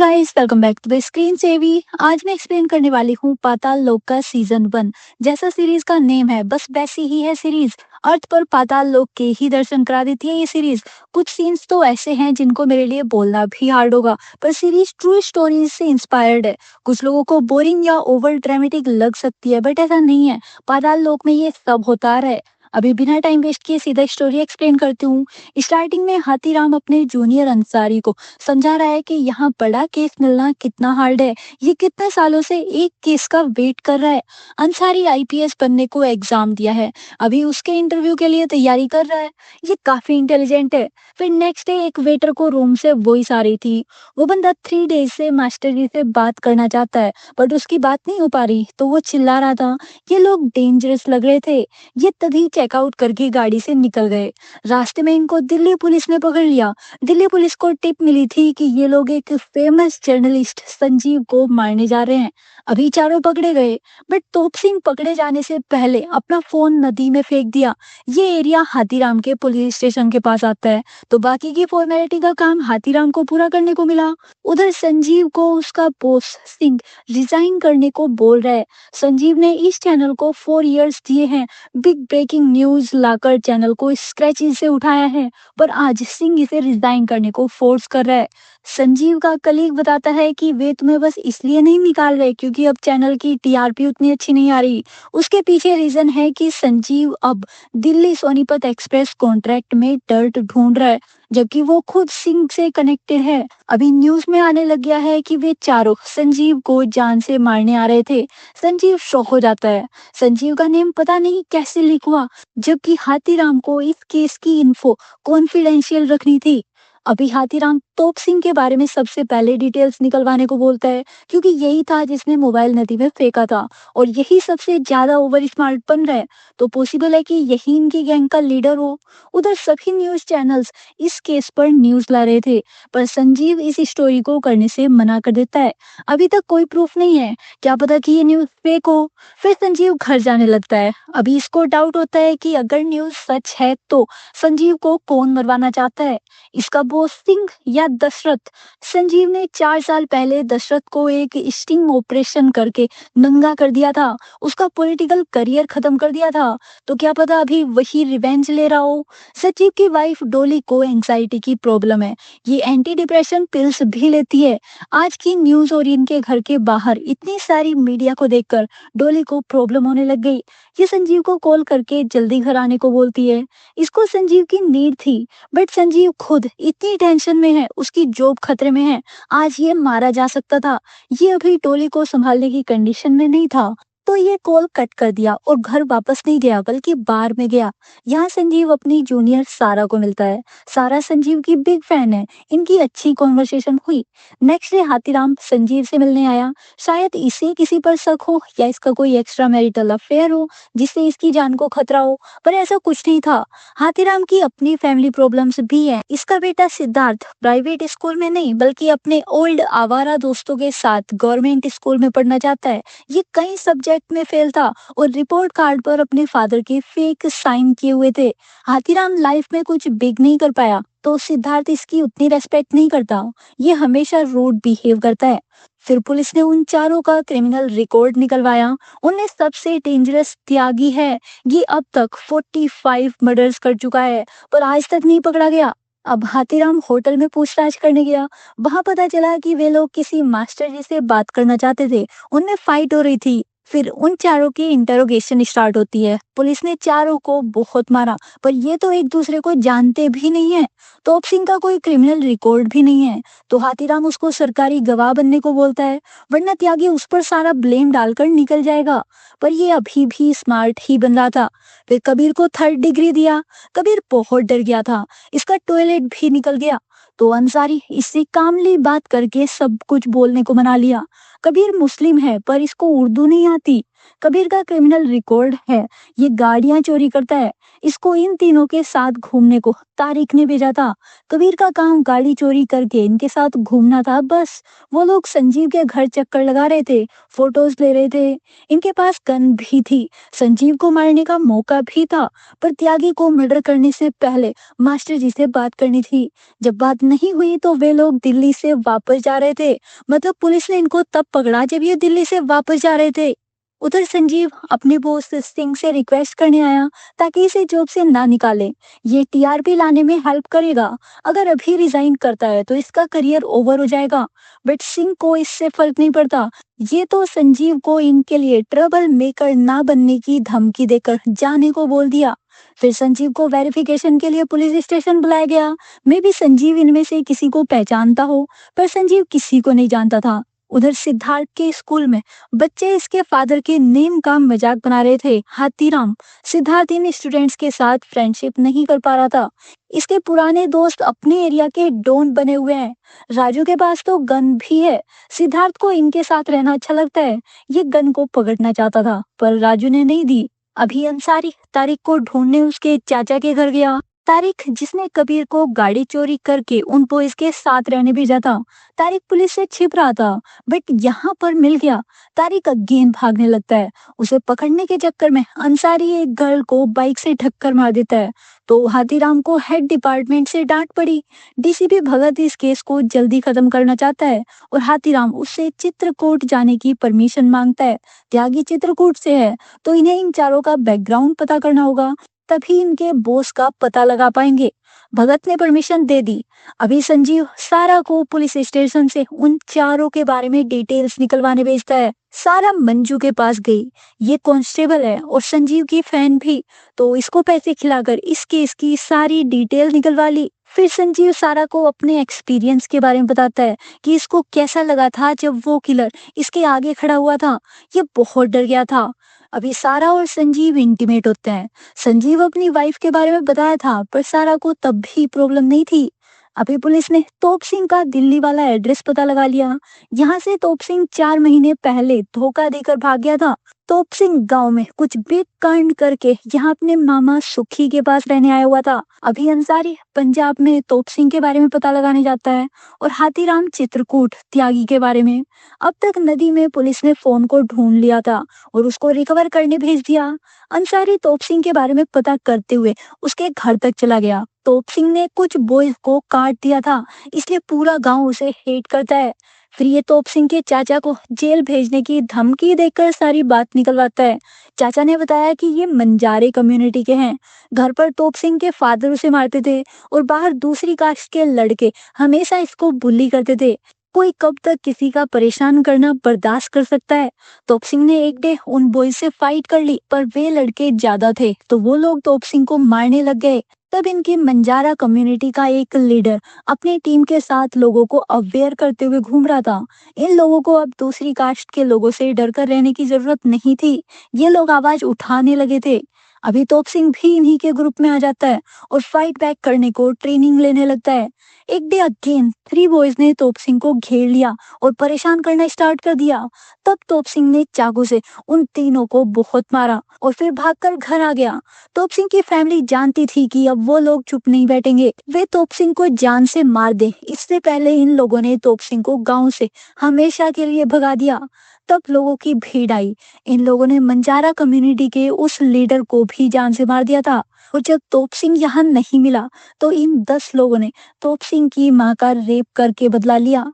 Guys, welcome back to the Screen Savvy. आज मैं explain करने वाली हूँ पाताल लोक का सीजन 1। जैसा सीरीज का नेम है बस वैसी ही है सीरीज। अर्थ पर पाताल लोक के ही दर्शन करा देती है ये सीरीज। कुछ सीन्स तो ऐसे हैं जिनको मेरे लिए बोलना भी हार्ड होगा, पर सीरीज ट्रू स्टोरीज से इंस्पायर्ड है। कुछ लोगों को बोरिंग या ओवर ड्रामेटिक लग सकती है, बट ऐसा नहीं है। पाताल लोक में ये सब होता है। अभी बिना टाइम वेस्ट किए सीधा स्टोरी एक्सप्लेन करती हूँ। स्टार्टिंग में हाथीराम अपने जूनियर अंसारी को समझा रहा है कि यहाँ बड़ा केस मिलना कितना हार्ड है। ये कितने सालों से एक केस का वेट कर रहा है। अंसारी आईपीएस बनने को एग्जाम दिया है, अभी उसके इंटरव्यू के लिए तैयारी कर रहा है। ये काफी इंटेलिजेंट है। फिर नेक्स्ट डे एक वेटर को रूम से वॉइस आ रही थी। वो बंदा 3 डेज से मास्टर जी से बात करना चाहता है, बट उसकी बात नहीं हो पा रही, तो वो चिल्ला रहा था। ये लोग डेंजरस लग रहे थे। ये तभी चेकआउट करके गाड़ी से निकल गए। रास्ते में इनको दिल्ली पुलिस ने पकड़ लिया। दिल्ली पुलिस को टिप मिली थी कि ये लोग एक फेमस जर्नलिस्ट संजीव को मारने जा रहे हैं। अभी चारों पकड़े गए, बट तोप सिंह पकड़े जाने से पहले अपना फोन नदी में फेंक दिया। ये एरिया हाथीराम के पुलिस स्टेशन के पास आता है, तो बाकी की फॉर्मेलिटी का काम हाथीराम को पूरा करने को मिला। उधर संजीव को उसका बॉस सिंह रिजाइन करने को बोल रहा है। संजीव ने इस चैनल को 4 इयर्स दिए हैं, बिग ब्रेकिंग न्यूज लाकर चैनल को स्क्रैचेस से उठाया है, पर आज सिंह इसे रिजाइन करने को फोर्स कर रहा है। संजीव का कलीग बताता है कि वे तुम्हें बस इसलिए नहीं निकाल रहे क्योंकि अब चैनल की टीआरपी उतनी अच्छी नहीं आ रही। उसके पीछे रीजन है कि संजीव अब दिल्ली सोनीपत एक्सप्रेस कॉन्ट्रैक्ट में डर्ट ढूंढ रहा है, जबकि वो खुद सिंह से कनेक्टेड है। अभी न्यूज में आने लग गया है कि वे चारों संजीव को जान से मारने आ रहे थे। संजीव शॉक हो जाता है। संजीव का नेम पता नहीं कैसे लीक हुआ, जबकि हाथीराम को इस केस की इन्फो कॉन्फिडेंशियल रखनी थी। अभी हाथीराम तोप सिंह के बारे में सबसे पहले डिटेल्स निकलवाने को बोलता है, क्योंकि यही था जिसने मोबाइल नदी में फेंका था और यही सबसे ज्यादा ओवर स्मार्ट बन रहा है, तो पॉसिबल है कि यही इनकी गैंग का लीडर हो। उधर सभी न्यूज चैनल्स इस केस पर न्यूज ला रहे थे, पर संजीव इस स्टोरी को करने से मना कर देता है। अभी तक कोई प्रूफ नहीं है, क्या पता कि ये न्यूज फेक हो। फिर संजीव घर जाने लगता है। अभी इसको डाउट होता है कि अगर न्यूज सच है तो संजीव को कौन मरवाना चाहता है, इसका बॉस सिंह या दशरथ। संजीव ने 4 साल पहले दशरथ को एक स्टिंग ऑपरेशन करके नंगा कर दिया था, उसका पॉलिटिकल करियर खत्म कर दिया था, तो क्या पता अभी वही रिवेंज ले रहा हो। संजीव की वाइफ डोली को एंजाइटी की प्रॉब्लम है, ये एंटी डिप्रेशन पिल्स भी लेती है। आज की न्यूज और इनके घर के बाहर इतनी सारी मीडिया को देखकर डोली को प्रॉब्लम होने लग गई। ये संजीव को कॉल करके जल्दी घर आने को बोलती है। इसको संजीव की नीड थी, बट संजीव खुद इतनी टेंशन में है, उसकी जॉब खतरे में है, आज ये मारा जा सकता था। ये अभी डोली को संभालने की कंडीशन में नहीं था, तो ये कॉल कट कर दिया और घर वापस नहीं गया बल्कि बार में गया। यहाँ संजीव अपनी जूनियर सारा को मिलता है। सारा संजीव की बिग फैन है, इनकी अच्छी कॉन्वर्सेशन हुई। नेक्स्ट डे हाथीराम संजीव से मिलने आया। शायद इसे किसी पर शक हो या इसका कोई एक्स्ट्रा मैरिटल अफेयर हो जिससे इसकी जान को खतरा हो, पर ऐसा कुछ नहीं था। हाथीराम की अपनी फैमिली प्रॉब्लम्स भी है। इसका बेटा सिद्धार्थ प्राइवेट स्कूल में नहीं बल्कि अपने ओल्ड आवारा दोस्तों के साथ गवर्नमेंट स्कूल में पढ़ना चाहता है। ये कई सब्जेक्ट में फेल था और रिपोर्ट कार्ड पर अपने फादर के फेक साइन किए हुए थे। हाथीराम लाइफ में कुछ बिग नहीं कर पाया, तो सिद्धार्थ इसकी उतनी रेस्पेक्ट नहीं करता। ये हमेशा रूड बिहेव करता है। फिर पुलिस ने उन चारों का क्रिमिनल रिकॉर्ड निकलवाया। उनमें सबसे डेंजरस त्यागी है। ये अब तक 45 मर्डर्स कर चुका है, पर आज तक नहीं पकड़ा गया। अब हाथीराम होटल में पूछताछ करने गया। वहां पता चला कि वे लोग किसी मास्टर जी से बात करना चाहते थे, उनमें फाइट हो रही थी। फिर उन चारों की इंटरोगेशन स्टार्ट होती है। पुलिस ने चारों को बहुत मारा, पर ये तो एक दूसरे को जानते भी नहीं है। तोप सिंह का कोई क्रिमिनल रिकॉर्ड भी नहीं है, तो हाथीराम उसको सरकारी गवाह बनने को बोलता है, वरना त्यागी उस पर सारा ब्लेम डालकर निकल जाएगा। पर ये अभी भी स्मार्ट ही बन रहा था। फिर कबीर को 3rd डिग्री दिया। कबीर बहुत डर गया था, इसका टॉयलेट भी निकल गया, तो अंसारी इससे कामली बात करके सब कुछ बोलने को मना लिया। कबीर मुस्लिम है, पर इसको उर्दू नहीं आती। कबीर का क्रिमिनल रिकॉर्ड है, ये गाड़ियां चोरी करता है। इसको इन तीनों के साथ घूमने को तारिक ने भेजा था। कबीर का काम गाड़ी चोरी करके इनके साथ घूमना था बस। वो लोग संजीव के घर चक्कर लगा रहे थे, फोटोज ले रहे थे। इनके पास गन भी थी, संजीव को मारने का मौका भी था, पर त्यागी को मर्डर करने से पहले मास्टर जी से बात करनी थी। जब बात नहीं हुई तो वे लोग दिल्ली से वापस जा रहे थे। मतलब पुलिस ने इनको तब पकड़ा जब ये दिल्ली से वापस जा रहे थे। उधर संजीव अपने बॉस सिंह से रिक्वेस्ट करने आया ताकि इसे जॉब से ना निकाले। ये टीआरपी लाने में हेल्प करेगा। अगर अभी रिजाइन करता है तो इसका करियर ओवर हो जाएगा। बट सिंह को इससे फर्क नहीं पड़ता। ये तो संजीव को इनके लिए ट्रबल मेकर ना बनने की धमकी देकर जाने को बोल दिया। फिर संजीव को वेरिफिकेशन के लिए पुलिस स्टेशन बुलाया गया। मे भी संजीव इनमें से किसी को पहचानता हो, पर संजीव किसी को नहीं जानता था। उधर सिद्धार्थ के स्कूल में बच्चे इसके फादर के नेम का मजाक बना रहे थे, हाथीराम। सिद्धार्थ इन स्टूडेंट्स के साथ फ्रेंडशिप नहीं कर पा रहा था। इसके पुराने दोस्त अपने एरिया के डॉन बने हुए हैं। राजू के पास तो गन भी है। सिद्धार्थ को इनके साथ रहना अच्छा लगता है। ये गन को पकड़ना चाहता था, पर राजू ने नहीं दी। अभी अंसारी तारिक को ढूंढने उसके चाचा के घर गया। तारिक जिसने कबीर को गाड़ी चोरी करके उन बॉयज के साथ रहने भेजा था। तारिक पुलिस से छिप रहा था, बट यहाँ पर मिल गया। तारिक अगेन भागने लगता है। उसे पकड़ने के चक्कर में अंसारी एक गर्ल को बाइक से ठक्कर मार देता है, तो हाथीराम को हेड डिपार्टमेंट से डांट पड़ी। डीसीपी भगत इस केस को जल्दी खत्म करना चाहता है और हाथीराम उससे चित्रकूट जाने की परमिशन मांगता है। त्यागी चित्रकूट से है, तो इन्हें इन चारों का बैकग्राउंड पता करना होगा, तभी इनके बॉस का पता लगा पाएंगे। भगत ने परमिशन दे दी। अभी संजीव सारा को पुलिस स्टेशन से उन चारों के बारे में डिटेल्स निकलवाने भेजता है। सारा मंजू के पास गई। ये कांस्टेबल है और संजीव की फैन भी, तो इसको पैसे खिलाकर इस केस की सारी डिटेल निकलवा ली। फिर संजीव सारा को अपने एक्सपीरियंस के बारे में बताता है कि इसको कैसा लगा था जब वो किलर इसके आगे खड़ा हुआ था। ये बहुत डर गया था। अभी सारा और संजीव इंटीमेट होते हैं। संजीव अपनी वाइफ के बारे में बताया था, पर सारा को तब भी प्रॉब्लम नहीं थी। अभी पुलिस ने तोप सिंह का दिल्ली वाला एड्रेस पता लगा लिया। यहाँ से तोप सिंह 4 महीने पहले धोखा देकर भाग गया था। तोप सिंह गांव में कुछ बिग कांड करके यहाँ अपने मामा सुखी के पास रहने आया हुआ था। अभी अंसारी पंजाब में तोप सिंह के बारे में पता लगाने जाता है और हाथीराम चित्रकूट त्यागी के बारे में। अब तक नदी में पुलिस ने फोन को ढूंढ लिया था और उसको रिकवर करने भेज दिया। अंसारी तोप सिंह के बारे में पता करते हुए उसके घर तक चला गया। तोप सिंह ने कुछ बॉयज को काट दिया था, इसलिए पूरा गांव उसे हेट करता है। फिर ये तोप सिंह के चाचा को जेल भेजने की धमकी देकर सारी बात निकलवाता है। चाचा ने बताया कि ये मंजारे कम्युनिटी के हैं। घर पर तोप सिंह के फादर उसे मारते थे और बाहर दूसरी कास्ट के लड़के हमेशा इसको बुली करते थे। कोई कब तक किसी का परेशान करना बर्दाश्त कर सकता है। तोप सिंह ने एक डे उन बॉयज से फाइट कर ली, पर वे लड़के ज्यादा थे, तो वो लोग तोप सिंह को मारने लग गए। तब इनकी मंजारा कम्युनिटी का एक लीडर अपनी टीम के साथ लोगों को अवेयर करते हुए घूम रहा था। इन लोगों को अब दूसरी कास्ट के लोगों से डर कर रहने की जरूरत नहीं थी। ये लोग आवाज उठाने लगे थे। अभी तोप सिंह भी इन्हीं के ग्रुप में आ जाता है और फाइट बैक करने को ट्रेनिंग लेने लगता है। एक डे अगेन 3 बॉयज ने तोप सिंह को घेर लिया और परेशान करना स्टार्ट कर दिया। तब तोप सिंह ने चाकू से उन तीनों को बहुत मारा और फिर भागकर घर आ गया। तोप सिंह की फैमिली जानती थी कि अब वो लोग चुप नहीं बैठेंगे, वे तोप सिंह को जान से मार दे, इससे पहले इन लोगों ने तोप सिंह को गांव से हमेशा के लिए भगा दिया। तब लोगों की भीड़ आई। इन लोगों ने मंजारा कम्युनिटी के उस लीडर को भी जान से मार दिया था। और जब तोप सिंह यहाँ नहीं मिला तो इन 10 लोगों ने तोप सिंह की मां का रेप करके बदला लिया।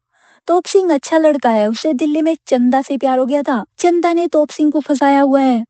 तोप सिंह अच्छा लड़का है, उसे दिल्ली में चंदा से प्यार हो गया था। चंदा ने तोप सिंह को फंसाया हुआ है।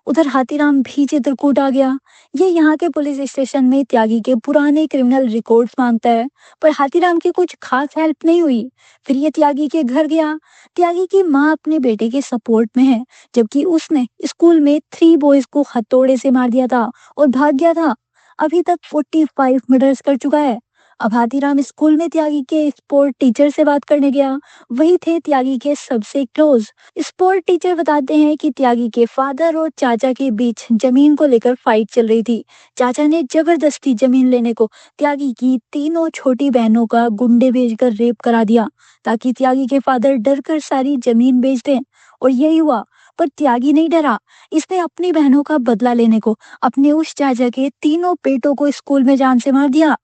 उधर हाथीराम भी चित्रकूट आ गया। ये यहाँ के पुलिस स्टेशन में त्यागी के पुराने क्रिमिनल रिकॉर्ड्स मांगता है, पर हाथीराम की कुछ खास हेल्प नहीं हुई। फिर ये त्यागी के घर गया। त्यागी की माँ अपने बेटे के सपोर्ट में है, जबकि उसने स्कूल में 3 बॉयज को हथौड़े से मार दिया था और भाग गया था। अभी तक 45 मर्डर्स कर चुका है। अब हाथीराम स्कूल में त्यागी के स्पोर्ट टीचर से बात करने गया। वही थे त्यागी के सबसे क्लोज। स्पोर्ट टीचर बताते हैं कि त्यागी के फादर और चाचा के बीच जमीन को लेकर फाइट चल रही थी। चाचा ने जबरदस्ती जमीन लेने को त्यागी की तीनों छोटी बहनों का गुंडे भेजकर रेप करा दिया, ताकि त्यागी के फादर डर कर सारी जमीन बेच दें। और यही हुआ। पर त्यागी नहीं डरा। इसने अपनी बहनों का बदला लेने को अपने उस चाचा के तीनों बेटों को स्कूल में जान से मार दिया।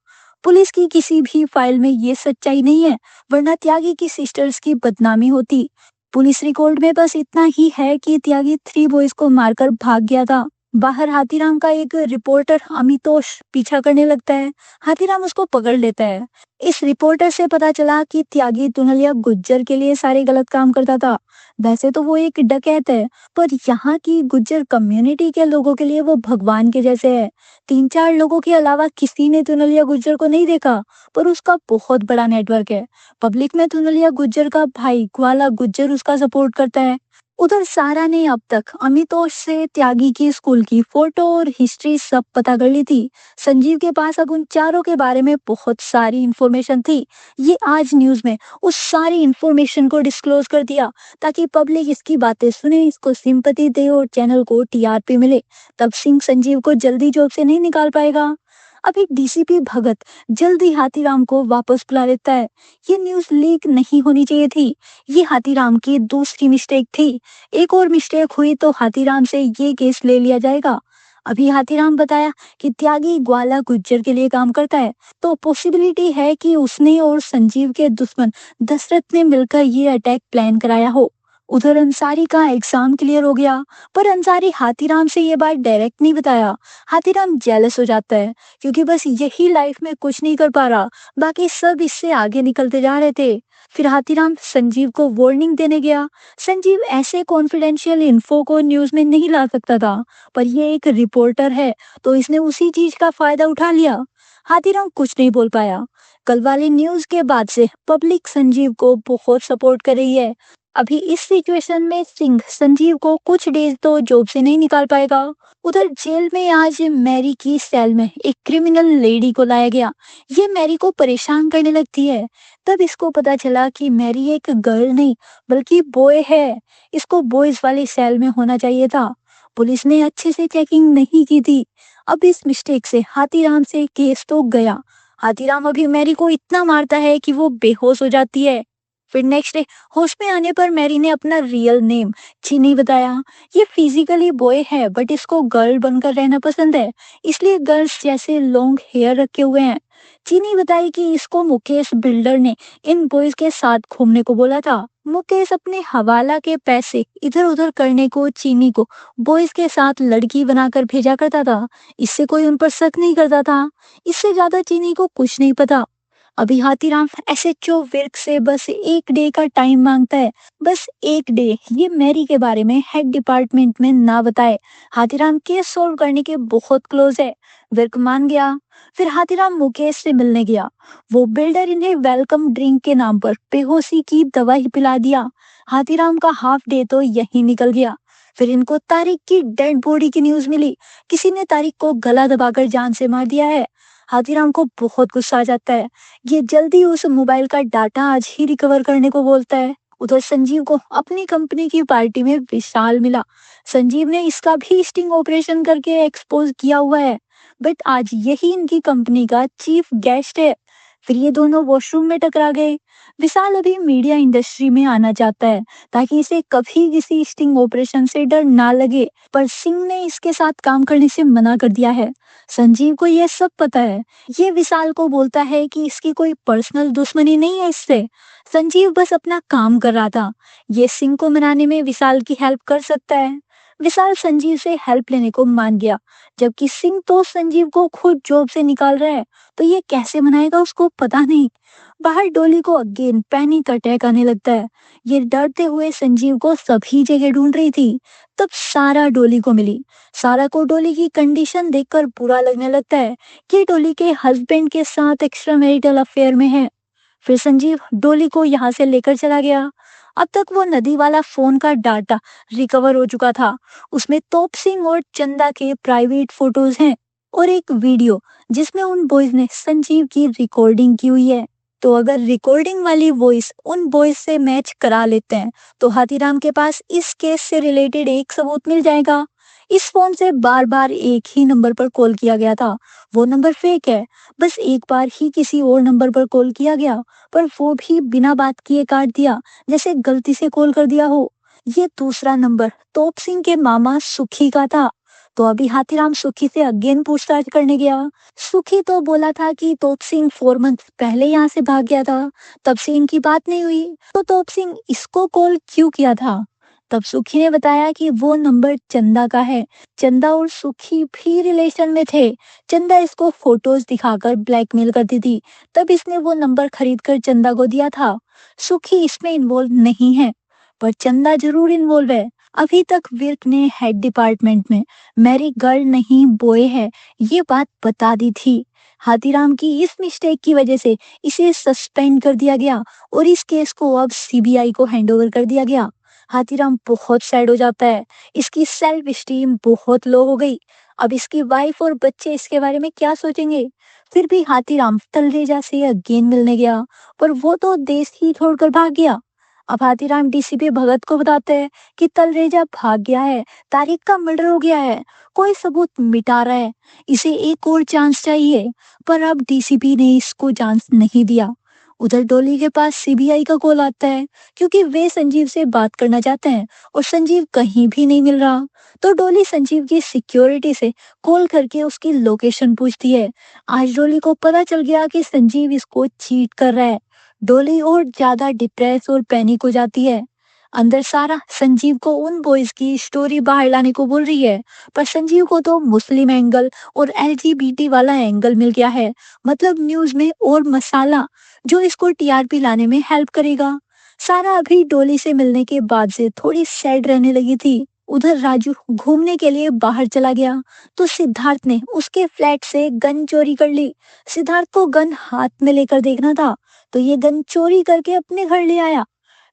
पुलिस की किसी भी फाइल में ये सच्चाई नहीं है, वरना त्यागी की सिस्टर्स की बदनामी होती। पुलिस रिकॉर्ड में बस इतना ही है कि त्यागी 3 बॉयज को मारकर भाग गया था। बाहर हाथीराम का एक रिपोर्टर अमितोष पीछा करने लगता है। हाथीराम उसको पकड़ लेता है। इस रिपोर्टर से पता चला कि त्यागी तुनलिया गुज्जर के लिए सारे गलत काम करता था। वैसे तो वो एक डकैत है, पर यहाँ की गुज्जर कम्युनिटी के लोगों के लिए वो भगवान के जैसे है। 3-4 लोगों के अलावा किसी ने तुनलिया गुज्जर को नहीं देखा, पर उसका बहुत बड़ा नेटवर्क है। पब्लिक में तुनलिया गुज्जर का भाई ग्वाला गुज्जर उसका सपोर्ट करता है। उधर सारा ने अब तक अमितोष से त्यागी की स्कूल की फोटो और हिस्ट्री सब पता कर ली थी। संजीव के पास अब उन चारों के बारे में बहुत सारी इंफॉर्मेशन थी। ये आज न्यूज में उस सारी इंफॉर्मेशन को डिस्क्लोज कर दिया, ताकि पब्लिक इसकी बातें सुने, इसको सिंपैथी दे और चैनल को टीआरपी मिले। तब सिंह संजीव को जल्दी जॉब से नहीं निकाल पाएगा। अभी डीसीपी भगत जल्दी हाथीराम को वापस बुला लेता है। ये न्यूज लीक नहीं होनी चाहिए थी। ये हाथीराम की दूसरी मिस्टेक थी। एक और मिस्टेक हुई तो हाथीराम से ये केस ले लिया जाएगा। अभी हाथीराम बताया कि त्यागी ग्वाला गुज्जर के लिए काम करता है, तो पॉसिबिलिटी है कि उसने और संजीव के दुश्मन दशरथ ने मिलकर ये अटैक प्लान कराया हो। उधर अंसारी का एग्जाम क्लियर हो गया, पर अंसारी हाथीराम से ये बात डायरेक्ट नहीं बताया। हाथीराम जेलस हो जाता है, क्योंकि बस यही लाइफ में कुछ नहीं कर पा रहा, बाकी सब इससे आगे निकलते जा रहे थे। फिर हाथीराम संजीव को वार्निंग देने गया। संजीव ऐसे कॉन्फिडेंशियल इन्फो को न्यूज में नहीं ला सकता था, पर ये एक रिपोर्टर है, तो इसने उसी चीज का फायदा उठा लिया। हाथीराम कुछ नहीं बोल पाया। कल वाली न्यूज के बाद से पब्लिक संजीव को बहुत सपोर्ट कर रही है। अभी इस सिचुएशन में सिंह संजीव को कुछ डेज तो जॉब से नहीं निकाल पाएगा। उधर जेल में आज मैरी की सेल में एक क्रिमिनल लेडी को लाया गया। ये मैरी को परेशान करने लगती है। तब इसको पता चला कि मैरी एक गर्ल नहीं बल्कि बॉय है। इसको बॉयज वाली सेल में होना चाहिए था। पुलिस ने अच्छे से चेकिंग नहीं की थी। अब इस मिस्टेक से हाथीराम से केस तो गया। हाथीराम अभी मैरी को इतना मारता है कि वो बेहोश हो जाती है। फिर नेक्स्ट डे होश में आने पर मैरी ने अपना रियल नेम चीनी बताया। ये फिजिकली बॉय है, बट इसको गर्ल बनकर रहना पसंद है, इसलिए गर्ल्स जैसे लॉन्ग हेयर रखे हुए हैं। चीनी बताई कि इसको मुकेश बिल्डर ने इन बॉयज के साथ घूमने को बोला था। मुकेश अपने हवाला के पैसे इधर उधर करने को चीनी को बॉयज के साथ लड़की बनाकर भेजा करता था। इससे कोई उन पर शक नहीं करता था। इससे ज्यादा चीनी को कुछ नहीं पता। अभी हाथीराम एसएचओ विर्क से बस एक डे का टाइम मांगता है, बस एक डे। ये मैरी के बारे में हेड डिपार्टमेंट में ना बताए। हाथीराम केस सॉल्व करने के बहुत क्लोज है। विर्क मान गया। फिर हाथीराम मुकेश से मिलने गया। वो बिल्डर इन्हें वेलकम ड्रिंक के नाम पर बेहोशी की दवा ही पिला दिया। हाथीराम का हाफ डे तो यही निकल गया। फिर इनको तारिक की डेड बॉडी की न्यूज मिली। किसी ने तारिक को गला दबाकर जान से मार दिया है। हाथीराम को बहुत गुस्सा आ जाता है। ये जल्दी उस मोबाइल का डाटा आज ही रिकवर करने को बोलता है। उधर संजीव को अपनी कंपनी की पार्टी में विशाल मिला। संजीव ने इसका भी स्टिंग ऑपरेशन करके एक्सपोज किया हुआ है, बट आज यही इनकी कंपनी का चीफ गेस्ट है। फिर ये दोनों वॉशरूम में टकरा गए। विशाल अभी मीडिया इंडस्ट्री में आना चाहता है, ताकि इसे कभी किसी स्टिंग ऑपरेशन से डर ना लगे, पर सिंह ने इसके साथ काम करने से मना कर दिया है। संजीव को यह सब पता है। ये विशाल को बोलता है कि इसकी कोई पर्सनल दुश्मनी नहीं है इससे। संजीव बस अपना काम कर रहा था। ये सिंह को मनाने में विशाल की हेल्प कर सकता है। विशाल संजीव से हेल्प लेने को मान गया, जबकि सिंह तो संजीव को खुद जॉब से निकाल रहा है, तो ये कैसे मनाएगा उसको पता नहीं। बाहर डोली को अगेन पैनिक अटैक आने लगता है। ये डरते हुए संजीव को सभी जगह ढूंढ रही थी। तब सारा डोली को मिली। सारा को डोली की कंडीशन देखकर बुरा लगने लगता है कि डोली के हस्बैंड के साथ एक्स्ट्रा मैरिटल अफेयर में है। फिर संजीव डोली को यहाँ से लेकर चला गया। अब तक वो नदी वाला फोन का डाटा रिकवर हो चुका था। उसमें तोप सिंह और चंदा के प्राइवेट फोटोज हैं और एक वीडियो जिसमें उन बॉयज ने संजीव की रिकॉर्डिंग की हुई है। तो अगर रिकॉर्डिंग वाली वॉइस उन बॉयज से मैच करा लेते हैं, तो हाथीराम के पास इस केस से रिलेटेड एक सबूत मिल जाएगा। इस फोन से बार बार एक ही नंबर पर कॉल किया गया था। वो नंबर फेक है। बस एक बार ही किसी और नंबर पर कॉल किया गया, पर वो भी बिना बात किए काट दिया, जैसे गलती से कॉल कर दिया हो। ये दूसरा नंबर तोप सिंह के मामा सुखी का था। तो अभी हाथीराम सुखी से अगेन पूछताछ करने गया। सुखी तो बोला था कि तोप सिंह 4 मंथ पहले यहाँ से भाग गया था, तब से इनकी बात नहीं हुई। तो तोप सिंह इसको कॉल क्यों किया था? तब सुखी ने बताया कि वो नंबर चंदा का है। चंदा और सुखी भी रिलेशन में थे। चंदा इसको फोटोज दिखाकर ब्लैकमेल करती थी, तब इसने वो नंबर खरीद कर चंदा को दिया था। सुखी इसमें इन्वॉल्व नहीं है, पर चंदा जरूर इन्वॉल्व है। अभी तक विर्क ने हेड डिपार्टमेंट में मैरी गर्ल नहीं बॉय है ये बात बता दी थी। हाथीराम की इस मिस्टेक की वजह से इसे सस्पेंड कर दिया गया और इस केस को अब सीबीआई को हैंडओवर कर दिया गया। हाथीराम बहुत सैड हो जाता है। इसकी सेल्फ स्टीम बहुत लो हो गई। अब इसकी वाइफ और बच्चे इसके बारे में क्या सोचेंगे? फिर भी हाथीराम तलरेजा से अगेन मिलने गया, पर वो तो देश ही छोड़कर भाग गया। अब हाथीराम डीसीपी भगत को बताते हैं कि तलरेजा भाग गया है, तारिक का मर्डर हो गया है, कोई सबूत मिटा रहा है, इसे एक और चांस चाहिए। पर अब डीसीपी ने इसको चांस नहीं दिया। उधर डोली के पास सीबीआई का कॉल आता है, क्योंकि वे संजीव से बात करना चाहते हैं और संजीव कहीं भी नहीं मिल रहा। तो डोली संजीव की सिक्योरिटी से कॉल करके उसकी लोकेशन पूछती है। आज डोली को पता चल गया कि संजीव इसको चीट कर रहा है। डोली और ज्यादा डिप्रेस और पैनिक हो जाती है। अंदर सारा संजीव को उन बॉयज की स्टोरी बाहर लाने को बोल रही है, पर संजीव को तो मुस्लिम एंगल और एलजीबीटी वाला एंगल मिल गया है, मतलब न्यूज में और मसाला जो इसको टीआरपी लाने में हेल्प करेगा। सारा अभी डोली से मिलने के बाद से थोड़ी सैड रहने लगी थी। उधर राजू घूमने के लिए बाहर चला गया, तो सिद्धार्थ ने उसके फ्लैट से गन चोरी कर ली। सिद्धार्थ को गन हाथ में लेकर देखना था, तो ये गन चोरी करके अपने घर ले आया।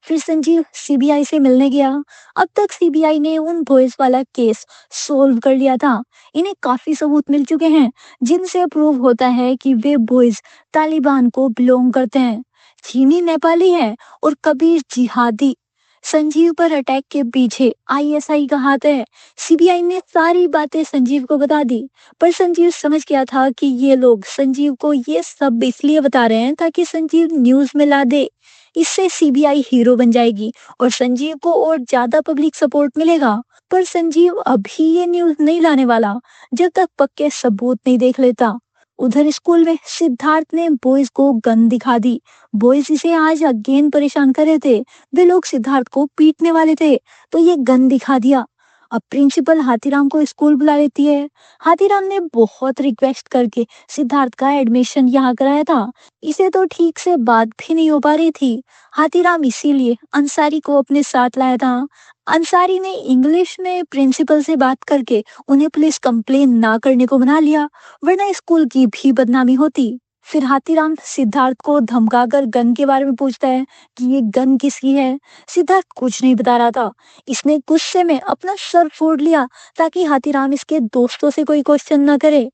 फिर संजीव सीबीआई से मिलने गया। अब तक सीबीआई ने उन बॉयज वाला केस सोल्व कर लिया था। इन्हें काफी सबूत मिल चुके हैं, जिनसे प्रूव होता है कि वे बॉयज तालिबान को बिलोंग करते हैं। चीनी नेपाली है और कबीर जिहादी। संजीव पर अटैक के पीछे आईएसआई का हाथ है। सीबीआई ने सारी बातें संजीव को बता दी, पर संजीव समझ गया था कि ये लोग संजीव को ये सब इसलिए बता रहे हैं ताकि संजीव न्यूज में ला दे। इससे सीबीआई हीरो बन जाएगी और संजीव को और ज्यादा पब्लिक सपोर्ट मिलेगा। पर संजीव अभी ये न्यूज नहीं लाने वाला जब तक पक्के सबूत नहीं देख लेता। उधर स्कूल में सिद्धार्थ ने बॉयज को गन दिखा दी। बॉयज इसे आज अगेन परेशान कर रहे थे। वे लोग सिद्धार्थ को पीटने वाले थे, तो ये गन दिखा दिया। अब प्रिंसिपल हाथीराम को स्कूल बुला लेती है। हाथीराम ने बहुत रिक्वेस्ट करके सिद्धार्थ का एडमिशन यहाँ कराया था। इसे तो ठीक से बात भी नहीं हो पा रही थी। हाथीराम इसीलिए अंसारी को अपने साथ लाया था। अंसारी ने इंग्लिश में प्रिंसिपल से बात करके उन्हें पुलिस कंप्लेन ना करने को मना लिया, वरना स्कूल की भी बदनामी होती। फिर हाथीराम सिद्धार्थ को धमकाकर गन के बारे में पूछता है कि ये गन किसकी है। सिद्धार्थ कुछ नहीं बता रहा था। इसने गुस्से में अपना सर फोड़ लिया ताकि हाथीराम इसके दोस्तों से कोई क्वेश्चन न करे।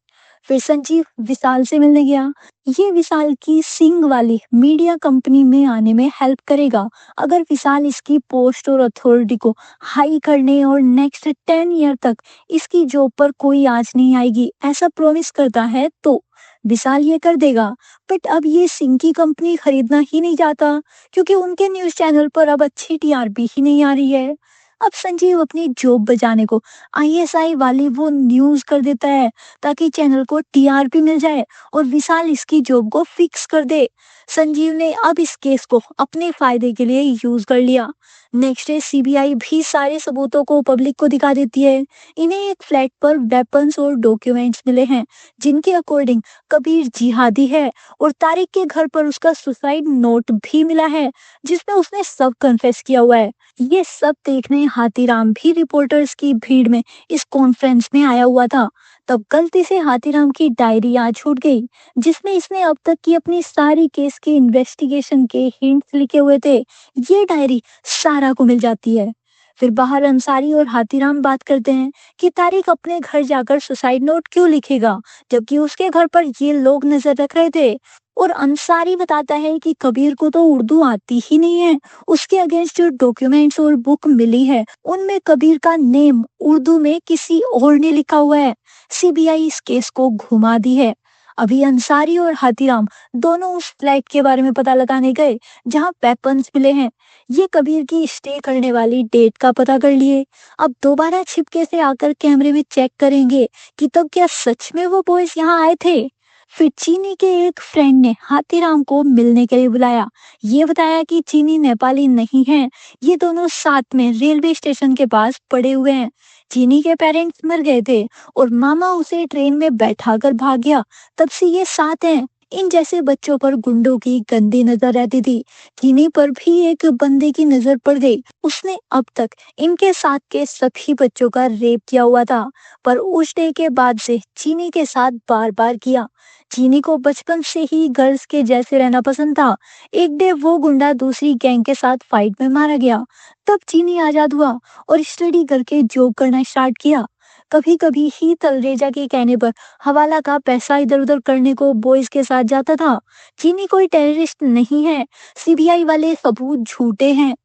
फिर संजीव विशाल से मिलने गया। ये विशाल की सिंग वाली मीडिया कंपनी में आने में हेल्प करेगा, अगर विशाल इसकी पोस्ट और अथॉरिटी को हाई करने और नेक्स्ट 10 ईयर तक इसकी जॉब पर कोई आंच नहीं आएगी ऐसा प्रॉमिस करता है तो विशाल ये कर देगा। बट अब ये सिंह की कंपनी खरीदना ही नहीं चाहता, क्योंकि उनके न्यूज चैनल पर अब अच्छी टीआरपी ही नहीं आ रही है। अब संजीव अपनी जॉब बचाने को आईएसआई वाली वो न्यूज कर देता है ताकि चैनल को टीआरपी मिल जाए और विशाल इसकी जॉब को फिक्स कर दे। संजीव ने अब इस केस को अपने फायदे के लिए यूज कर लिया। नेक्स्ट डे सीबीआई भी सारे सबूतों को पब्लिक को दिखा देती है। इन्हें एक फ्लैट पर वेपन्स और डॉक्यूमेंट्स मिले हैं, जिनके अकॉर्डिंग कबीर जिहादी है और तारिक के घर पर उसका सुसाइड नोट भी मिला है, जिसमें उसने सब कन्फेस किया हुआ है। ये सब देखने हाथीराम भी रिपोर्टर्स की भीड़ में इस कॉन्फ्रेंस में आया हुआ था। तब गलती से हाथीराम की डायरी आज छूट गई, जिसमें इसने अब तक की अपनी सारी केस के इन्वेस्टिगेशन के हिंट्स लिखे हुए थे। ये डायरी सारा को मिल जाती है। फिर बाहर अंसारी और हाथीराम बात करते हैं कि तारिक अपने घर जाकर सुसाइड नोट क्यों लिखेगा, जबकि उसके घर पर ये लोग नजर रख रहे थे। और अंसारी बताता है कि कबीर को तो उर्दू आती ही नहीं है। उसके अगेंस्ट जो डॉक्यूमेंट्स और बुक मिली है उनमें कबीर का नेम उर्दू में किसी और ने लिखा हुआ है। सीबीआई इस केस को घुमा दी है। अभी अंसारी और हाथीराम दोनों उस फ्लैट के बारे में पता लगाने गए जहां वेपन्स मिले हैं। ये कबीर की स्टे करने वाली डेट का पता कर लिए। अब दोबारा छिपके से आकर कैमरे में चेक करेंगे कि तब क्या सच में वो बॉयज यहाँ आए थे। फिर चीनी के एक फ्रेंड ने हाथीराम को मिलने के लिए बुलाया। ये बताया कि चीनी नेपाली नहीं है, ये दोनों साथ में रेलवे स्टेशन के पास पड़े हुए हैं। चीनी के पेरेंट्स मर गए थे और मामा उसे ट्रेन में बैठाकर भाग गया, तब से ये साथ हैं। इन जैसे बच्चों पर गुंडों की गंदी नजर रहती थी। चीनी पर भी एक बंदे की नजर पड़ गई। उसने अब तक इनके साथ के सभी बच्चों का रेप किया हुआ था, पर उस डे के बाद से चीनी के साथ बार बार किया। चीनी को बचपन से ही गर्ल्स के जैसे रहना पसंद था। एक डे वो गुंडा दूसरी गैंग के साथ फाइट में मारा गया। तब चीनी आजाद हुआ और स्टडी करके जॉब करना स्टार्ट किया। कभी कभी ही तलरेजा के कहने पर हवाला का पैसा इधर उधर करने को बॉयज के साथ जाता था। चीनी कोई टेररिस्ट नहीं है, सीबीआई वाले सबूत झूठे हैं।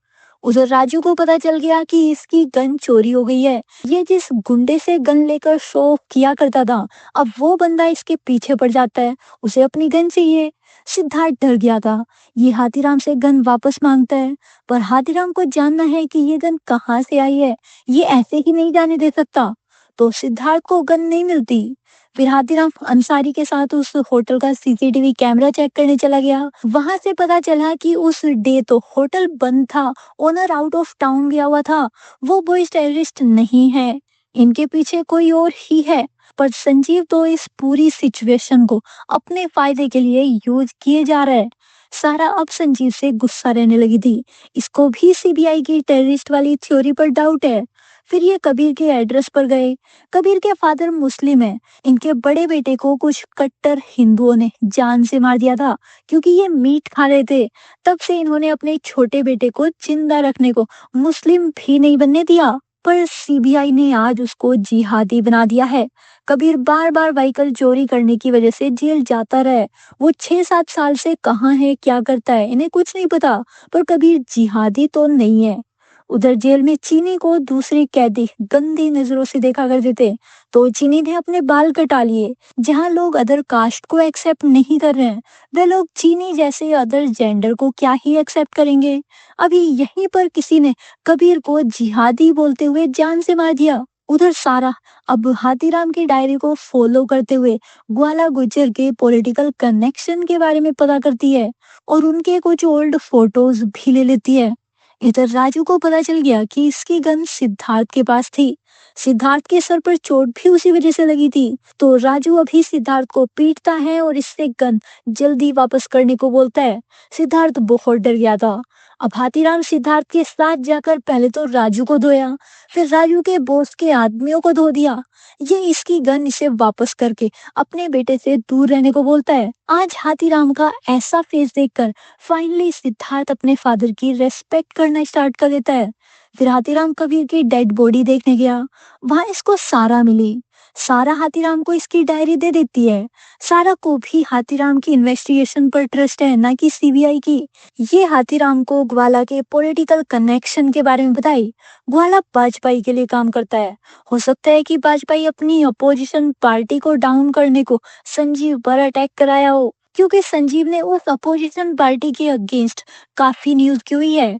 उधर राजू को पता चल गया कि इसकी गन चोरी हो गई है। ये जिस गुंडे से गन लेकर शो ऑफ किया करता था, अब वो बंदा इसके पीछे पड़ जाता है। उसे अपनी गन चाहिए। सिद्धार्थ डर गया था। ये हाथीराम से गन वापस मांगता है, पर हाथीराम को जानना है कि ये गन कहाँ से आई है। ये ऐसे ही नहीं जाने दे सकता। तो सिद्धार्थ को गन नहीं मिलती। फिर हाथीराम अंसारी के साथ उस होटल का सीसीटीवी कैमरा चेक करने चला गया। वहां से पता चला कि उस डे तो होटल बंद था, ओनर आउट ऑफ टाउन गया हुआ था। वो बॉयज टेररिस्ट नहीं है, इनके पीछे कोई और ही है। पर संजीव तो इस पूरी सिचुएशन को अपने फायदे के लिए यूज किए जा रहा है। सारा अब संजीव से गुस्सा रहने लगी थी। इसको भी सीबीआई की टेररिस्ट वाली थ्योरी पर डाउट है। फिर ये कबीर के एड्रेस पर गए। कबीर के फादर मुस्लिम है। इनके बड़े बेटे को कुछ कट्टर हिंदुओं ने जान से मार दिया था, क्योंकि ये मीट खा रहे थे। तब से इन्होंने अपने छोटे बेटे को जिंदा रखने को मुस्लिम भी नहीं बनने दिया। पर सीबीआई ने आज उसको जिहादी बना दिया है। कबीर बार बार व्हीकल चोरी करने की वजह से जेल जाता रहा। वो 6-7 साल से कहाँ है, क्या करता है, इन्हें कुछ नहीं पता। पर कबीर जिहादी तो नहीं है। उधर जेल में चीनी को दूसरे कैदी गंदी नजरों से देखा करते थे, तो चीनी ने अपने बाल कटा लिए। जहाँ लोग अदर कास्ट को एक्सेप्ट नहीं कर रहे हैं, वे लोग चीनी जैसे अदर जेंडर को क्या ही एक्सेप्ट करेंगे। अभी यहीं पर किसी ने कबीर को जिहादी बोलते हुए जान से मार दिया। उधर सारा अब हाथीराम की डायरी को फॉलो करते हुए ग्वाला गुज्जर के पॉलिटिकल कनेक्शन के बारे में पता करती है और उनके कुछ ओल्ड फोटोज भी ले लेती है। इधर राजू को पता चल गया कि इसकी गन सिद्धार्थ के पास थी। सिद्धार्थ के सर पर चोट भी उसी वजह से लगी थी। तो राजू अभी सिद्धार्थ को पीटता है और इससे गन जल्दी वापस करने को बोलता है। सिद्धार्थ बहुत डर गया था। अब हाथीराम सिद्धार्थ के साथ जाकर पहले तो राजू को धोया, फिर राजू के बॉस के आदमियों को धो दिया। ये इसकी गन इसे वापस करके अपने बेटे से दूर रहने को बोलता है। आज हाथीराम का ऐसा फेस देखकर फाइनली सिद्धार्थ अपने फादर की रेस्पेक्ट करना स्टार्ट कर देता है। फिर हाथीराम कबीर की डेड बॉडी देखने गया। वहां इसको सारा मिली। सारा हाथीराम को इसकी डायरी दे देती है। सारा को भी हाथीराम की इन्वेस्टिगेशन पर ट्रस्ट है, ना कि सीबीआई की। ये हाथीराम को ग्वाला के पॉलिटिकल कनेक्शन के बारे में बताई। ग्वाला वाजपेयी के लिए काम करता है। हो सकता है कि वाजपेयी अपनी अपोजिशन पार्टी को डाउन करने को संजीव पर अटैक कराया हो, क्योंकि संजीव ने उस अपोजिशन पार्टी के अगेंस्ट काफी न्यूज की हुई है।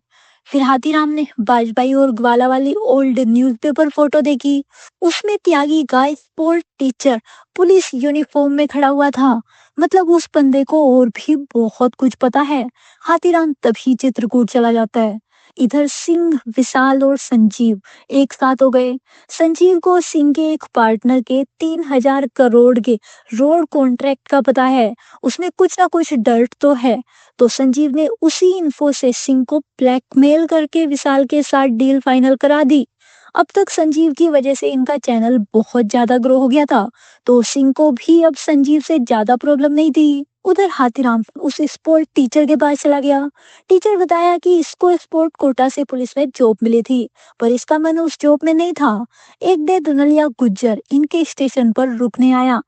फिर हाथीराम ने वाजपेयी और ग्वाला वाली ओल्ड न्यूज़पेपर फोटो देखी। उसमें त्यागी का स्पोर्ट टीचर पुलिस यूनिफॉर्म में खड़ा हुआ था। मतलब उस बंदे को और भी बहुत कुछ पता है। हाथीराम तभी चित्रकूट चला जाता है। इधर सिंह, विशाल और संजीव एक साथ हो गए। संजीव को सिंह के एक पार्टनर के 3,000 करोड़ के रोड कॉन्ट्रैक्ट का पता है। उसमें कुछ ना कुछ डर्ट तो है। तो संजीव ने उसी इन्फो से सिंह को ब्लैकमेल करके विशाल के साथ डील फाइनल करा दी। अब तक संजीव की वजह से इनका चैनल बहुत ज्यादा ग्रो हो गया था, तो सिंह को भी अब संजीव से ज्यादा प्रॉब्लम नहीं थी। उधर हाथीराम उस स्पोर्ट टीचर के पास चला गया। टीचर बताया कि इसको स्पोर्ट कोटा से पुलिस में जॉब मिली थी, पर इसका मन उस जॉब में नहीं था। एक डे दुनलिया गुज्जर इनके स्टेशन पर रुकने आया।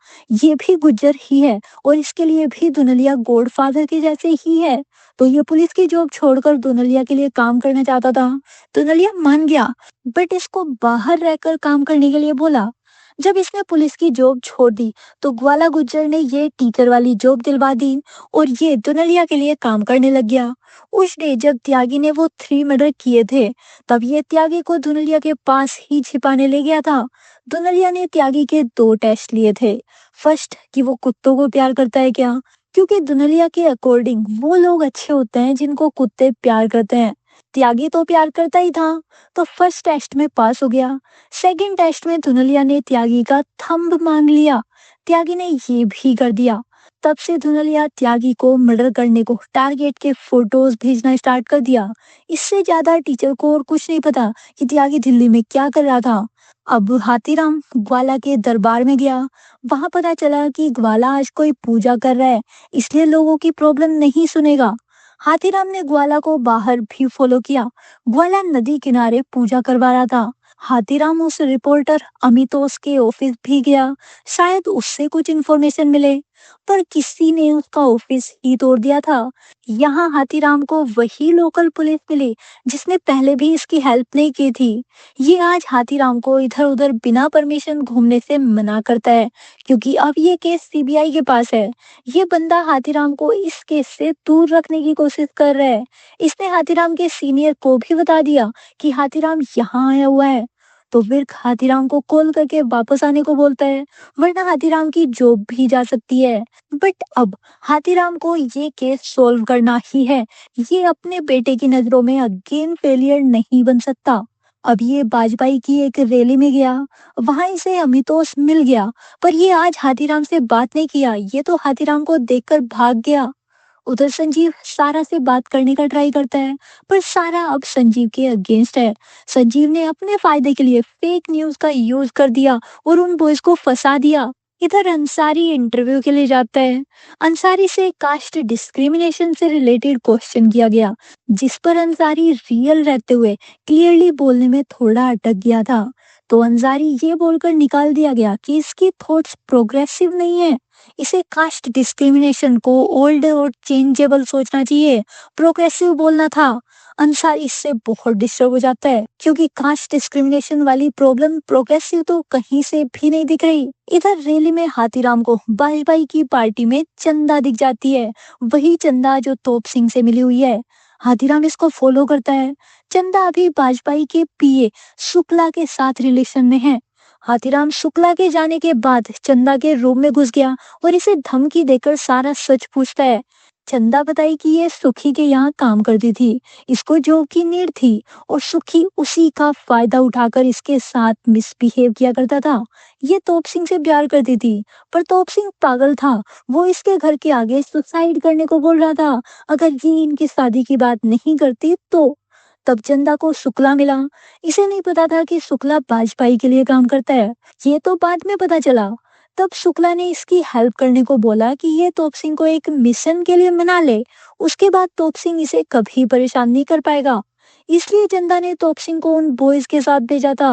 ये भी गुज्जर ही है और इसके लिए भी दुनलिया गॉडफादर के जैसे ही है। तो ये पुलिस की जॉब छोड़कर दुनलिया के लिए काम करना चाहता था। दुनलिया मान गया, बट इसको बाहर रहकर काम करने के लिए बोला। जब इसने पुलिस की जॉब छोड़ दी तो ग्वाला गुज्जर ने ये टीचर वाली जॉब दिलवा दी और ये दुनलिया के लिए काम करने लग गया। उस डे जब त्यागी ने वो 3 मर्डर किए थे, तब ये त्यागी को दुनलिया के पास ही छिपाने ले गया था। दुनलिया ने त्यागी के 2 टेस्ट लिए थे। फर्स्ट कि वो कुत्तों को प्यार करता है क्या, क्योंकि दुनलिया के अकॉर्डिंग वो लोग अच्छे होते हैं जिनको कुत्ते प्यार करते हैं। त्यागी तो प्यार करता ही था, तो फर्स्ट टेस्ट में पास हो गया। सेकंड टेस्ट में धुनलिया ने त्यागी का थंब मांग लिया। त्यागी ने ये भी कर दिया। तब से धुनलिया त्यागी को मर्डर करने को टारगेट के फोटोज भेजना स्टार्ट कर दिया। इससे ज्यादा टीचर को और कुछ नहीं पता कि त्यागी दिल्ली में क्या कर रहा था। अब हाथीराम ग्वाला के दरबार में गया। वहां पता चला कि ग्वाला आज कोई पूजा कर रहा है, इसलिए लोगों की प्रॉब्लम नहीं सुनेगा। हाथीराम ने ग्वाला को बाहर भी फॉलो किया। ग्वाला नदी किनारे पूजा करवा रहा था। हाथीराम उस रिपोर्टर अमितोष के ऑफिस भी गया, शायद उससे कुछ इन्फॉर्मेशन मिले, पर किसी ने उसका ऑफिस ही तोड़ दिया था। यहाँ हाथीराम को वही लोकल पुलिस मिली जिसने पहले भी इसकी हेल्प नहीं की थी। ये आज हाथीराम को इधर उधर बिना परमिशन घूमने से मना करता है, क्योंकि अब ये केस सीबीआई के पास है। ये बंदा हाथीराम को इस केस से दूर रखने की कोशिश कर रहा है। इसने हाथीराम के सीनियर को भी बता दिया कि हाथीराम यहाँ आया हुआ है, तो फिर हाथीराम को कॉल करके वापस आने को बोलता है, वरना हाथीराम की जॉब भी जा सकती है। बट अब हाथीराम को ये केस सॉल्व करना ही है। ये अपने बेटे की नजरों में अगेन फेलियर नहीं बन सकता। अब ये बाजपाई की एक रैली में गया, वहां इसे अमितोष मिल गया, पर ये आज हाथीराम से बात नहीं किया, ये तो हाथीराम को देखकर भाग गया। उधर संजीव सारा से बात करने का ट्राई करता है, पर सारा अब संजीव के अगेंस्ट है। संजीव ने अपने फायदे के लिए फेक न्यूज का यूज कर दिया और उन बॉयज को फंसा दिया। इधर अंसारी इंटरव्यू के लिए जाता है। अंसारी से कास्ट डिस्क्रिमिनेशन से रिलेटेड क्वेश्चन किया गया, जिस पर अंसारी रियल रहते हुए क्लियरली बोलने में थोड़ा अटक गया था। तो अंसारी ये बोलकर निकाल दिया गया कि इसकी थॉट्स प्रोग्रेसिव नहीं है, इसे कास्ट डिस्क्रिमिनेशन को ओल्ड और चेंजेबल सोचना चाहिए, प्रोग्रेसिव बोलना था। अंसार इससे बहुत डिस्टर्ब हो जाता है, क्योंकि कास्ट डिस्क्रिमिनेशन वाली प्रॉब्लम प्रोग्रेसिव तो कहीं से भी नहीं दिख रही। इधर रैली में हाथीराम को बाजपाई की पार्टी में चंदा दिख जाती है, वही चंदा जो तोप सिंह से मिली हुई है। हाथीराम इसको फॉलो करता है। चंदा अभी बाजपाई के पीए शुक्ला के साथ रिलेशन में है। हाथीराम शुक्ला के जाने के बाद चंदा के रूम में घुस गया और इसे धमकी देकर सारा सच पूछता है। चंदा बताई कि ये सुखी के यहाँ काम करती थी, इसको जॉब की नीड थी और सुखी उसी का फायदा उठाकर इसके साथ मिसबिहेव किया करता था। ये तोप सिंह से प्यार करती थी, पर तोप सिंह पागल था, वो इसके घर के आगे सुसाइड करने को बोल रहा था अगर ये इनकी शादी की बात नहीं करती तो। तब चंदा को शुक्ला मिला। इसे नहीं पता था कि शुक्ला बाजपाई के लिए काम करता है, ये तो बाद में पता चला। तब शुक्ला ने इसकी हेल्प करने को बोला कि ये तोप सिंह को एक मिशन के लिए मना ले, उसके बाद तोप सिंह इसे कभी परेशान नहीं कर पाएगा। इसलिए चंदा ने तोप सिंह को उन बॉयज के साथ भेजा था।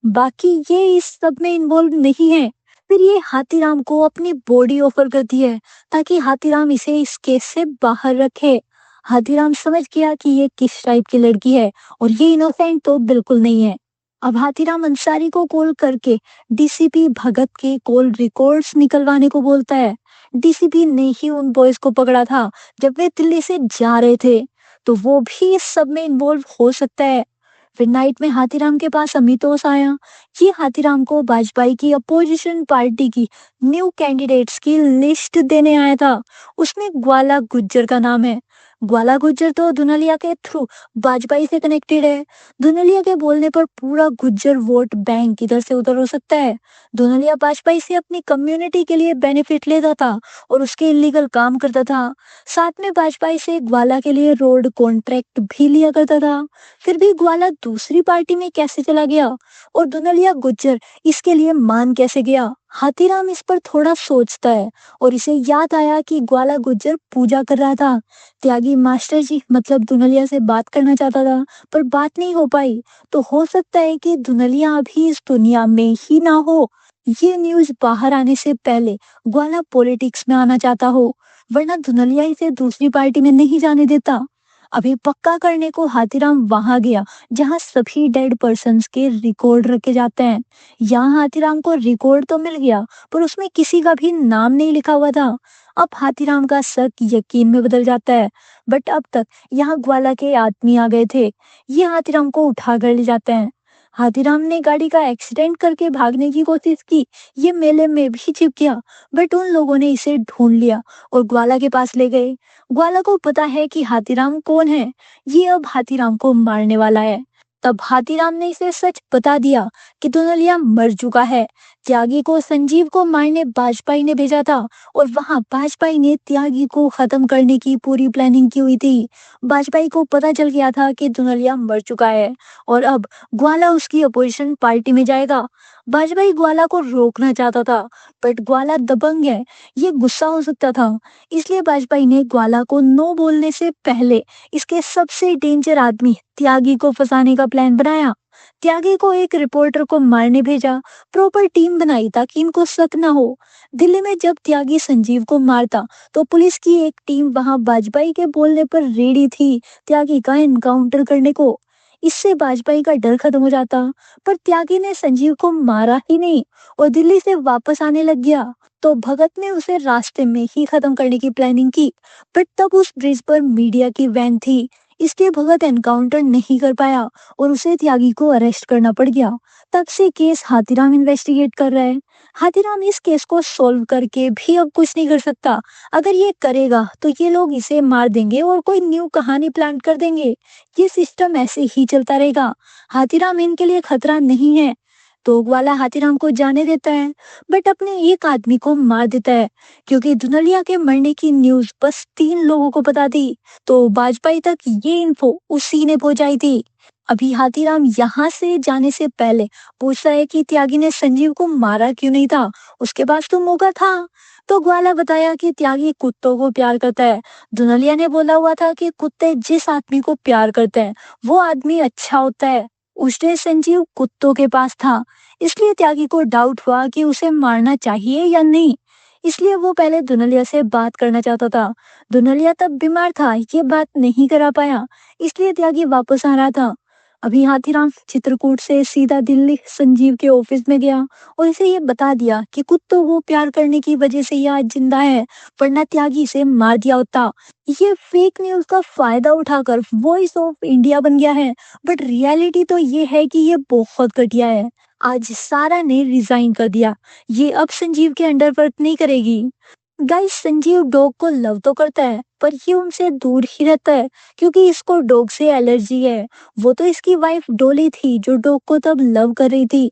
बाकी ये इस सब में इन्वॉल्व नहीं है। फिर ये हाथीराम को अपनी बॉडी ऑफर करती है, ताकि हाथीराम इसे इस केस से बाहर रखे। हाथीराम समझ गया कि ये किस टाइप की लड़की है और ये इनोसेंट तो बिल्कुल नहीं है। अब हाथीराम अंसारी को कॉल करके डीसीपी भगत के कॉल रिकॉर्ड्स निकलवाने को बोलता है। डीसीपी ने ही उन बॉयज को पकड़ा था जब वे दिल्ली से जा रहे थे, तो वो भी इस सब में इन्वॉल्व हो सकता है। फिर नाइट में हाथीराम के पास अमितोष आया। ये हाथीराम को बाजपाई की अपोजिशन पार्टी की न्यू कैंडिडेट्स की लिस्ट देने आया था। उसमें ग्वाला गुज्जर का नाम है। ग्वाला गुज्जर तो दुनलिया के थ्रू बाजपाई से कनेक्टेड है। दुनलिया के बोलने पर पूरा गुज्जर वोट बैंक इधर से उधर हो सकता है। दुनलिया बाजपाई से अपनी कम्युनिटी के लिए बेनिफिट लेता था और उसके इलीगल काम करता था। साथ में बाजपाई से ग्वाला के लिए रोड कॉन्ट्रैक्ट भी लिया करता था। फिर भी ग्वाला दूसरी पार्टी में कैसे चला गया और दुनलिया गुज्जर इसके लिए मान कैसे गया। हाथीराम इस पर थोड़ा सोचता है और इसे याद आया कि ग्वाला गुज्जर पूजा कर रहा था। त्यागी मास्टर जी मतलब दुनलिया से बात करना चाहता था, पर बात नहीं हो पाई। तो हो सकता है कि दुनलिया अभी इस दुनिया में ही ना हो। ये न्यूज बाहर आने से पहले ग्वाला पॉलिटिक्स में आना चाहता हो, वरना दुनलिया इसे दूसरी पार्टी में नहीं जाने देता। अभी पक्का करने को हाथीराम वहां गया जहां सभी डेड पर्सन्स के रिकॉर्ड रखे जाते हैं। यहाँ हाथीराम को रिकॉर्ड तो मिल गया पर उसमें किसी का भी नाम नहीं लिखा हुआ था। अब हाथीराम का शक यकीन में बदल जाता है। बट अब तक यहाँ ग्वाला के आदमी आ गए थे। ये हाथीराम को उठा कर ले जाते हैं। हाथीराम ने गाड़ी का एक्सीडेंट करके भागने की कोशिश की। ये मेले में भी छिप गया बट उन लोगों ने इसे ढूंढ लिया और ग्वाला के पास ले गए। ग्वाला को पता है कि हाथीराम कौन है। ये अब हाथीराम को मारने वाला है। तब हाथीराम ने इसे सच बता दिया कि दुनलिया मर चुका है। त्यागी को संजीव को मारने बाजपेयी ने भेजा था और वहां बाजपेयी ने त्यागी को खत्म करने की पूरी प्लानिंग की हुई थी। बाजपेयी को पता चल गया था कि दुनलिया मर चुका है और अब ग्वाला उसकी अपोजिशन पार्टी में जाएगा। बाजपेयी ग्वाला को रोकना चाहता था बट ग्वाला दबंग है। ये गुस्सा हो सकता था। इसलिए वाजपेयी ने ग्वाला को नो बोलने से पहले इसके सबसे डेंजर आदमी त्यागी को फंसाने का प्लान बनाया। त्यागी को एक रिपोर्टर को मारने भेजा। प्रॉपर टीम बनाई ताकि इनको शक न हो। दिल्ली में जब त्यागी संजीव को मारता तो पुलिस की एक टीम वहां वाजपेयी के बोलने पर रेडी थी त्यागी का एनकाउंटर करने को। इससे वाजपेयी का डर खत्म हो जाता। पर त्यागी ने संजीव को मारा ही नहीं और दिल्ली से वापस आने लग गया। तो भगत ने उसे रास्ते में ही खत्म करने की प्लानिंग की। बट तब उस ब्रिज पर मीडिया की वैन थी। इसलिए भगत एनकाउंटर नहीं कर पाया और उसे त्यागी को अरेस्ट करना पड़ गया। तब से केस हाथीराम इन्वेस्टिगेट कर रहा है। हाथीराम इस केस को सॉल्व करके भी अब कुछ नहीं कर सकता। अगर ये करेगा तो ये लोग इसे मार देंगे और कोई न्यू कहानी प्लान कर देंगे। ये सिस्टम ऐसे ही चलता रहेगा। हाथीराम इनके लिए खतरा नहीं है। तो ग्वाला हाथीराम को जाने देता है बट अपने एक आदमी को मार देता है क्योंकि दुनलिया के मरने की न्यूज बस 3 लोगों को पता थी। तो वाजपेयी तक ये इन्फो उसी ने पहुंचाई थी। अभी हाथीराम यहाँ से जाने से पहले पूछता है कि त्यागी ने संजीव को मारा क्यों नहीं था, उसके पास तो मौका था। तो ग्वाला बताया कि त्यागी कुत्तों को प्यार करता है। दुनलिया ने बोला हुआ था कि कुत्ते जिस आदमी को प्यार करते हैं वो आदमी अच्छा होता है। उस दिन संजीव कुत्तों के पास था इसलिए त्यागी को डाउट हुआ कि उसे मारना चाहिए या नहीं। इसलिए वो पहले दुनलिया से बात करना चाहता था। दुनलिया तब बीमार था, ये बात नहीं करा पाया। इसलिए त्यागी वापस आ रहा था। अभी हाथीराम चित्रकूट से सीधा दिल्ली संजीव के ऑफिस में गया और इसे ये बता दिया कि कुत्तों को प्यार करने की वजह से ये आज जिंदा है वरना त्यागी इसे मार दिया होता। ये फेक न्यूज का फायदा उठाकर वॉइस ऑफ इंडिया बन गया है बट रियलिटी तो ये है कि ये बहुत घटिया है। आज सारा ने रिजाइन कर दिया। ये अब संजीव के अंडर वर्क नहीं करेगी। गाइस संजीव डॉग को लव तो करता है पर ये उनसे दूर ही रहता है क्योंकि इसको डॉग से एलर्जी है। वो तो इसकी वाइफ डोली थी जो डॉग को तब लव कर रही थी।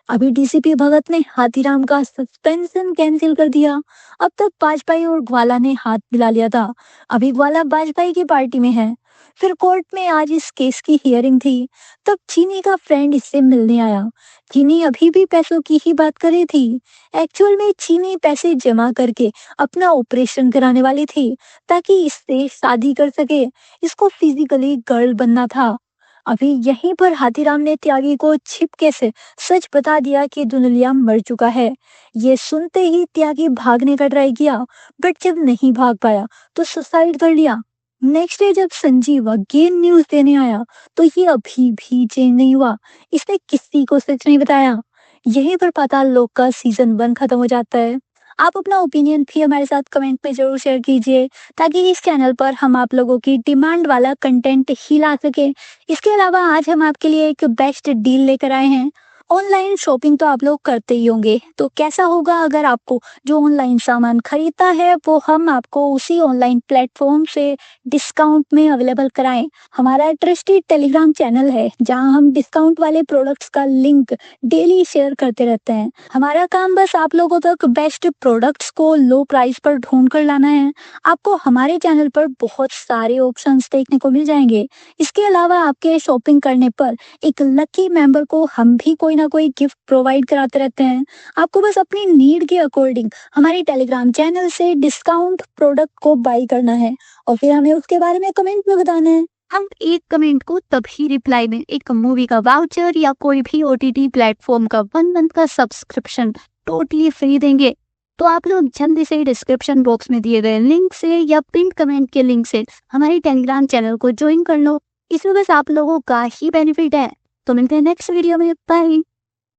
अभी डीसीपी भगत ने हाथीराम का सस्पेंशन कैंसिल कर दिया। अब तक वाजपेयी और ग्वाला ने हाथ मिला लिया था। अभी ग्वाला वाजपेयी की पार्टी में है। फिर कोर्ट में आज इस केस की हियरिंग थी। तब चीनी का फ्रेंड इससे मिलने आया। चीनी अभी भी पैसों की ही बात कर रही थी। एक्चुअल में चीनी पैसे जमा करके अपना ऑपरेशन कराने वाली थी ताकि इससे शादी कर सके। इसको फिजिकली गर्ल बनना था। अभी यहीं पर हाथीराम ने त्यागी को छिपके से सच बता दिया कि दुनलिया मर चुका है। ये सुनते ही त्यागी भागने का ट्राई किया बट जब नहीं भाग पाया तो सुसाइड कर लिया। नेक्स्ट डे जब संजीव अगेन न्यूज देने आया तो ये अभी भी चेंज नहीं हुआ। इसने किसी को सच नहीं बताया। यहीं पर पाताल लोक का सीजन 1 खत्म हो जाता है। आप अपना ओपिनियन भी हमारे साथ कमेंट में जरूर शेयर कीजिए ताकि इस चैनल पर हम आप लोगों की डिमांड वाला कंटेंट ही ला सके। इसके अलावा आज हम आपके लिए एक बेस्ट डील लेकर आए हैं। ऑनलाइन शॉपिंग तो आप लोग करते ही होंगे तो कैसा होगा अगर आपको जो ऑनलाइन सामान खरीदता है वो हम आपको उसी ऑनलाइन प्लेटफॉर्म से डिस्काउंट में अवेलेबल कराएं। हमारा ट्रस्टेड टेलीग्राम चैनल है जहां हम डिस्काउंट वाले प्रोडक्ट्स का लिंक डेली शेयर करते रहते हैं। हमारा काम बस आप लोगों तक बेस्ट प्रोडक्ट्स को लो प्राइस पर ढूंढ कर लाना है। आपको हमारे चैनल पर बहुत सारे ऑप्शंस देखने को मिल जाएंगे। इसके अलावा आपके शॉपिंग करने पर एक लकी मेंबर को हम भी कोई ना कोई गिफ्ट प्रोवाइड कराते रहते हैं। आपको बस अपनी नीड के अकॉर्डिंग हमारे टेलीग्राम चैनल से डिस्काउंट प्रोडक्ट को बाई करना है और फिर हमें उसके बारे में कमेंट में बताना है। हम एक कमेंट को तभी रिप्लाई में एक मूवी का वाउचर या कोई भी ओटीटी प्लेटफॉर्म का 1 मंथ का सब्सक्रिप्शन टोटली फ्री देंगे। तो आप लोग जल्दी से डिस्क्रिप्शन बॉक्स में दिए गए लिंक से या पिन कमेंट के लिंक से हमारे टेलीग्राम चैनल को ज्वाइन कर लो। इसमें बस आप लोगों का ही बेनिफिट है। तो मिलते हैं नेक्स्ट वीडियो में। बाय।